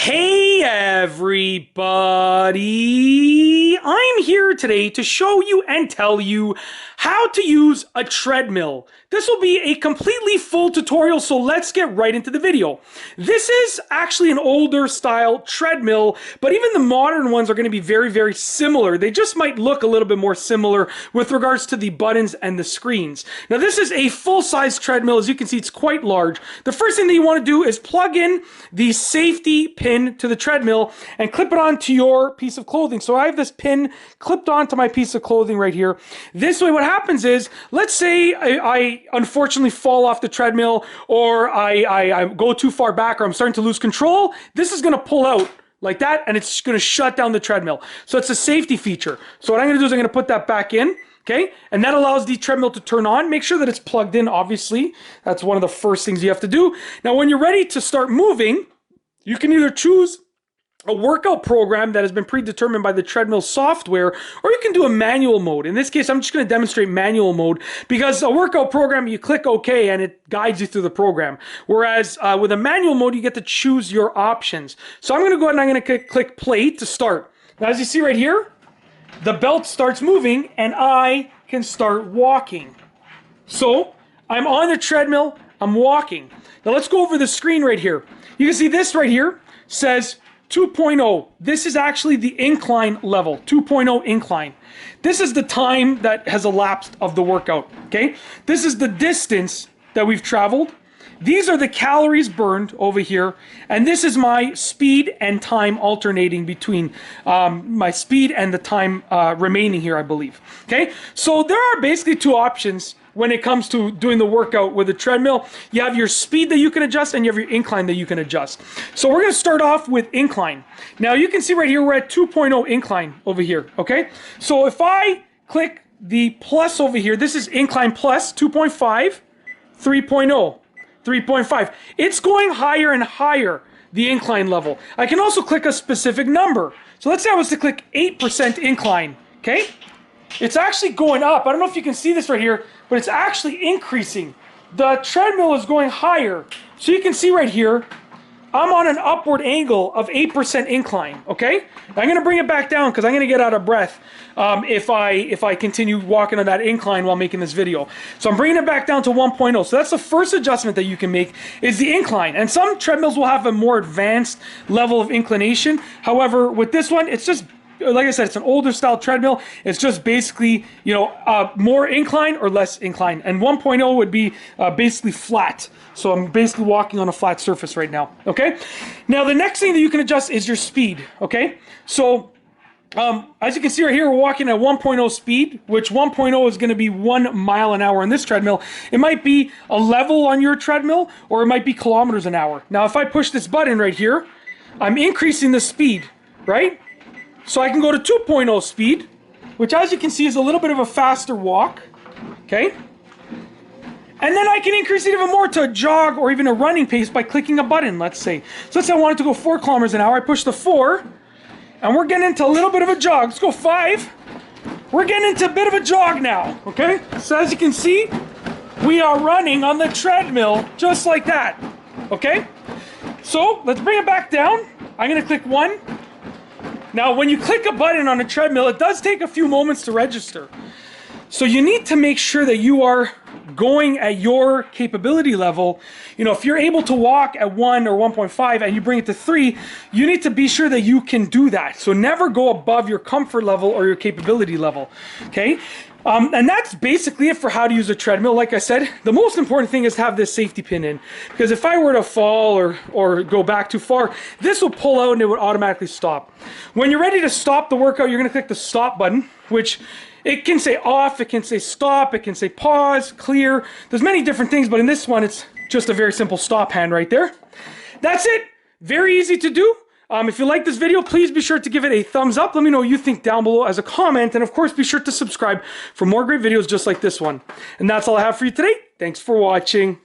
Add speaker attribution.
Speaker 1: Hey everybody! I'm here today to show you and tell you how to use a treadmill. This will be a completely full tutorial, so let's get right into the video. This is actually an older style treadmill, but even the modern ones are going to be very, very similar. They just might look a little bit more similar with regards to the buttons and the screens. Now this is a full-size treadmill. As you can see, it's quite large. The first thing that you want to do is plug in the safety pin to the treadmill and clip it onto your piece of clothing. So I have this pin clipped onto my piece of clothing right here. This way what happens is, let's say I unfortunately fall off the treadmill, or I go too far back, or I'm starting to lose control. This is going to pull out like that, and it's going to shut down the treadmill. So it's a safety feature. So what I'm going to do is I'm going to put that back in. Okay, and that allows the treadmill to turn on. Make sure that it's plugged in, obviously. That's one of the first things you have to do. Now, when you're ready to start moving, you can either choose a workout program that has been predetermined by the treadmill software, or you can do a manual mode. In this case, I'm just going to demonstrate manual mode, because a workout program, you click OK and it guides you through the program. Whereas with a manual mode, you get to choose your options. So I'm going to go ahead and I'm going to click play to start. Now, as you see right here, the belt starts moving and I can start walking. So I'm on the treadmill, I'm walking. Now let's go over the screen right here. You can see this right here says 2.0. This is actually the incline level, 2.0 incline. This is the time that has elapsed of the workout, okay? This is the distance that we've traveled. These are the calories burned over here, and this is my speed and time alternating between my speed and the time remaining here, I believe. Okay, so there are basically two options when it comes to doing the workout with a treadmill. You have your speed that you can adjust, and you have your incline that you can adjust. So we're going to start off with incline. Now you can see right here we're at 2.0 incline over here. Okay, so if I click the plus over here, this is incline plus 2.5, 3.0. 3.5. It's going higher and higher, the incline level. I can also click a specific number. So let's say I was to click 8% incline, okay? It's actually going up. I don't know if you can see this right here, but it's actually increasing. The treadmill is going higher. So you can see right here, I'm on an upward angle of 8% incline, okay? I'm going to bring it back down because I'm going to get out of breath if I continue walking on that incline while making this video. So I'm bringing it back down to 1.0. So that's the first adjustment that you can make, is the incline. And some treadmills will have a more advanced level of inclination. However, with this one, it's just, like I said, it's an older style treadmill. It's just basically, you know, more incline or less incline. And 1.0 would be basically flat. So I'm basically walking on a flat surface right now, okay? Now, the next thing that you can adjust is your speed, okay? So, as you can see right here, we're walking at 1.0 speed, which 1.0 is going to be 1 mile an hour on this treadmill. It might be a level on your treadmill, or it might be kilometers an hour. Now, if I push this button right here, I'm increasing the speed, right? So I can go to 2.0 speed, which, as you can see, is a little bit of a faster walk, okay? And then I can increase it even more to a jog or even a running pace by clicking a button, let's say. So let's say I wanted to go 4 kilometers an hour. I push the 4, and we're getting into a little bit of a jog. Let's go 5. We're getting into a bit of a jog now, okay? So as you can see, we are running on the treadmill just like that, okay? So let's bring it back down. I'm going to click 1. Now, when you click a button on a treadmill, it does take a few moments to register. So you need to make sure that you are going at your capability level. You know, if you're able to walk at 1 or 1.5 and you bring it to 3, you need to be sure that you can do that. So never go above your comfort level or your capability level, okay? And that's basically it for how to use a treadmill. Like I said, the most important thing is to have this safety pin in, because if I were to fall or go back too far, this will pull out and it would automatically stop. When you're ready to stop the workout, you're going to click the stop button, which it can say off, it can say stop, it can say pause, clear. There's many different things, but in this one, it's just a very simple stop hand right there. That's it. Very easy to do. If you like this video, please be sure to give it a thumbs up. Let me know what you think down below as a comment. And of course, be sure to subscribe for more great videos just like this one. And that's all I have for you today. Thanks for watching.